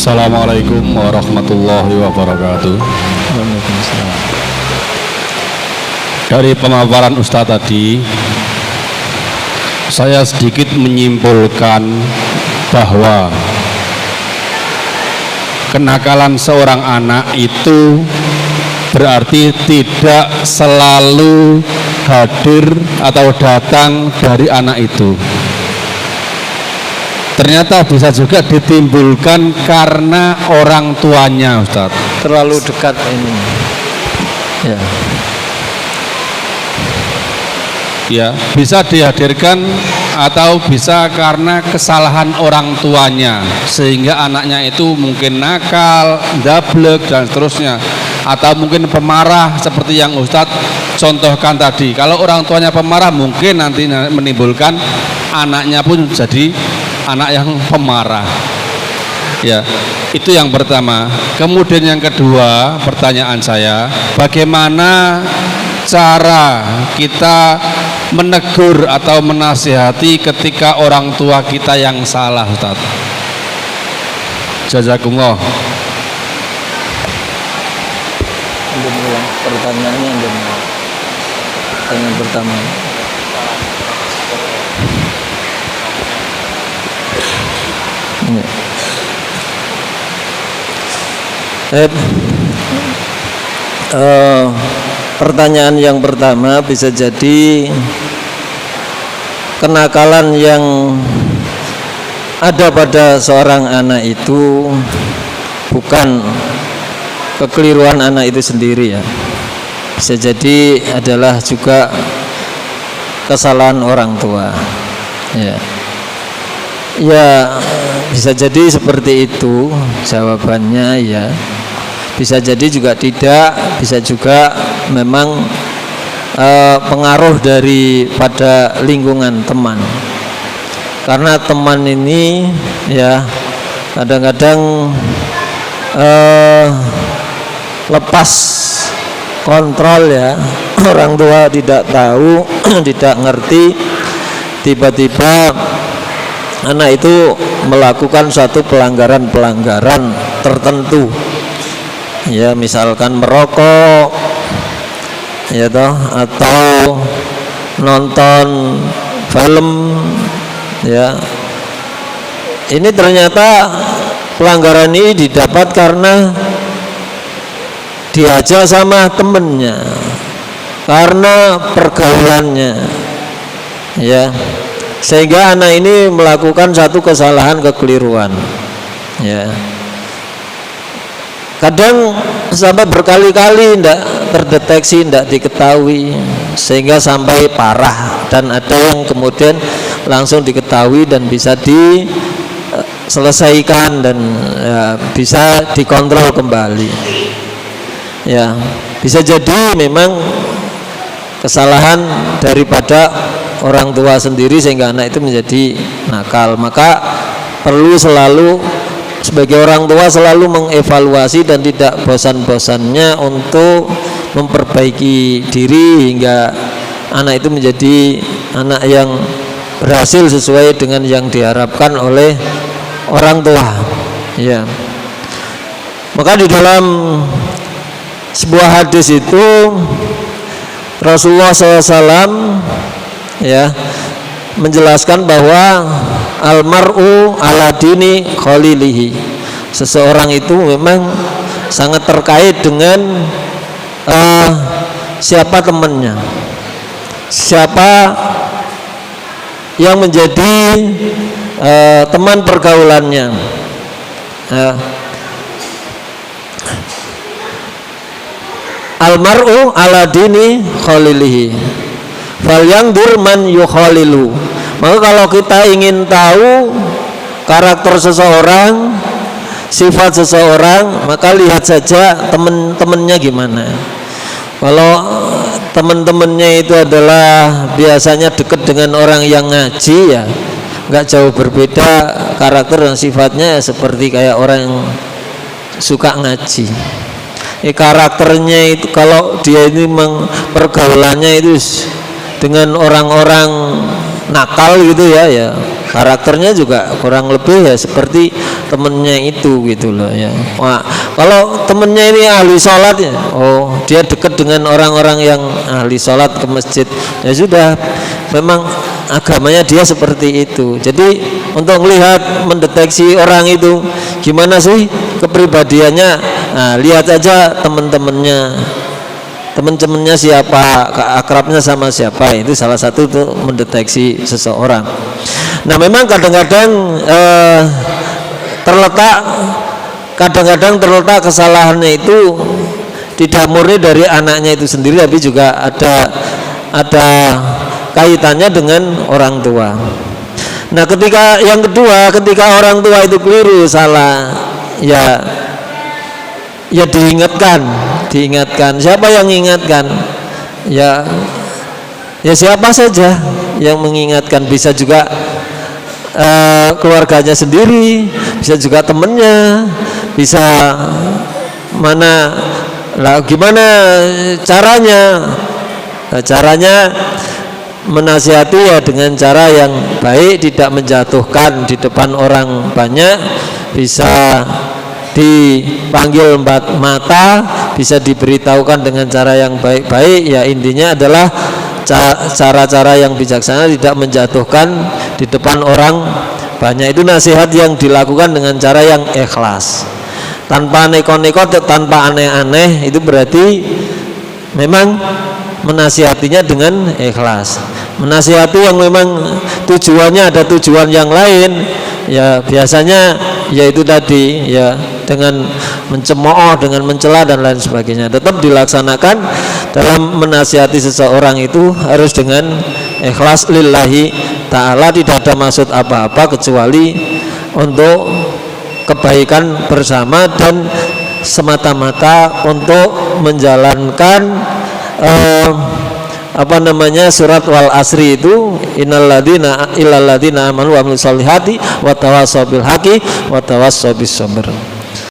Assalamualaikum warahmatullahi wabarakatuh. Waalaikumsalam. Dari pemaparan Ustadz tadi, saya sedikit menyimpulkan bahwa kenakalan seorang anak itu berarti tidak selalu hadir atau datang dari anak itu. Ternyata bisa juga ditimbulkan karena orang tuanya, Ustadz. Terlalu dekat ini. Ya. Ya, bisa dihadirkan atau bisa karena kesalahan orang tuanya sehingga anaknya itu mungkin nakal, ndablek dan seterusnya, atau mungkin pemarah seperti yang Ustadz contohkan tadi. Kalau orang tuanya pemarah mungkin nanti menimbulkan anaknya pun jadi anak yang pemarah. Ya, itu yang pertama. Kemudian yang kedua, pertanyaan saya, bagaimana cara kita menegur atau menasihati ketika orang tua kita yang salah, Ustaz? Jazakumullah. Pertanyaannya yang pertama. Pertanyaan yang pertama bisa jadi kenakalan yang ada pada seorang anak itu bukan kekeliruan anak itu sendiri, ya. Bisa jadi adalah juga kesalahan orang tua, ya. Ya, bisa jadi seperti itu jawabannya, ya. Bisa jadi juga tidak, bisa juga memang pengaruh daripada lingkungan teman. Karena teman ini, ya, kadang-kadang lepas kontrol, ya. Orang tua tidak tahu, tidak ngerti, tiba-tiba anak itu melakukan suatu pelanggaran-pelanggaran tertentu, ya, misalkan merokok, ya toh, atau nonton film, ya. Ini ternyata pelanggaran ini didapat karena diajak sama temennya, karena pergaulannya, ya. Sehingga anak ini melakukan satu kesalahan, kekeliruan, ya. Kadang sampai berkali-kali tidak terdeteksi, tidak diketahui, sehingga sampai parah, dan ada yang kemudian langsung diketahui dan bisa diselesaikan dan, ya, bisa dikontrol kembali, ya. Bisa jadi memang kesalahan daripada orang tua sendiri sehingga anak itu menjadi nakal. Maka perlu selalu sebagai orang tua selalu mengevaluasi dan tidak bosan-bosannya untuk memperbaiki diri hingga anak itu menjadi anak yang berhasil sesuai dengan yang diharapkan oleh orang tua, ya. Maka di dalam sebuah hadis itu Rasulullah SAW, ya, menjelaskan bahwa almar'u ala dini khalilihi. Seseorang itu memang sangat terkait dengan siapa temannya, siapa yang menjadi teman pergaulannya, ya. Almar'u ala dini khalilihi falyanzur man yukhalilu. Maka kalau kita ingin tahu karakter seseorang, sifat seseorang, maka lihat saja teman-temannya gimana. Kalau teman-temannya itu adalah biasanya dekat dengan orang yang ngaji, ya nggak jauh berbeda karakter dan sifatnya, ya, seperti kayak orang yang suka ngaji. Karakternya itu kalau dia ini pergaulannya itu dengan orang-orang nakal gitu, ya, ya karakternya juga kurang lebih ya seperti temennya itu gitu loh ya. Wah, kalau temennya ini ahli sholat ya, oh dia dekat dengan orang-orang yang ahli sholat ke masjid, ya sudah, memang agamanya dia seperti itu. Jadi untuk melihat mendeteksi orang itu gimana sih kepribadiannya, nah, lihat aja teman-temannya siapa, akrabnya sama siapa, itu salah satu untuk mendeteksi seseorang. Nah memang kadang-kadang terletak kesalahannya itu tidak murni dari anaknya itu sendiri, tapi juga ada kaitannya dengan orang tua. Nah yang kedua, ketika orang tua itu keliru, salah, ya diingatkan. Siapa yang mengingatkan? Ya siapa saja yang mengingatkan, bisa juga keluarganya sendiri, bisa juga temennya, bisa mana lah, gimana caranya? Caranya menasihati ya dengan cara yang baik, tidak menjatuhkan di depan orang banyak, bisa dipanggil empat mata, bisa diberitahukan dengan cara yang baik-baik. Ya intinya adalah cara-cara yang bijaksana, tidak menjatuhkan di depan orang banyak. Itu nasihat yang dilakukan dengan cara yang ikhlas, tanpa neko-neko, tanpa aneh-aneh. Itu berarti memang menasihatinya dengan ikhlas. Menasihati yang memang tujuannya ada tujuan yang lain, ya biasanya yaitu tadi ya dengan mencemooh, dengan mencela dan lain sebagainya, tetap dilaksanakan. Dalam menasihati seseorang itu harus dengan ikhlas lillahi ta'ala, tidak ada maksud apa-apa kecuali untuk kebaikan bersama dan semata-mata untuk menjalankan surat wal asri itu, illal ladzina amanu wa amilus solihati wa tawassaw bil haqqi wa tawassaw bis sabr.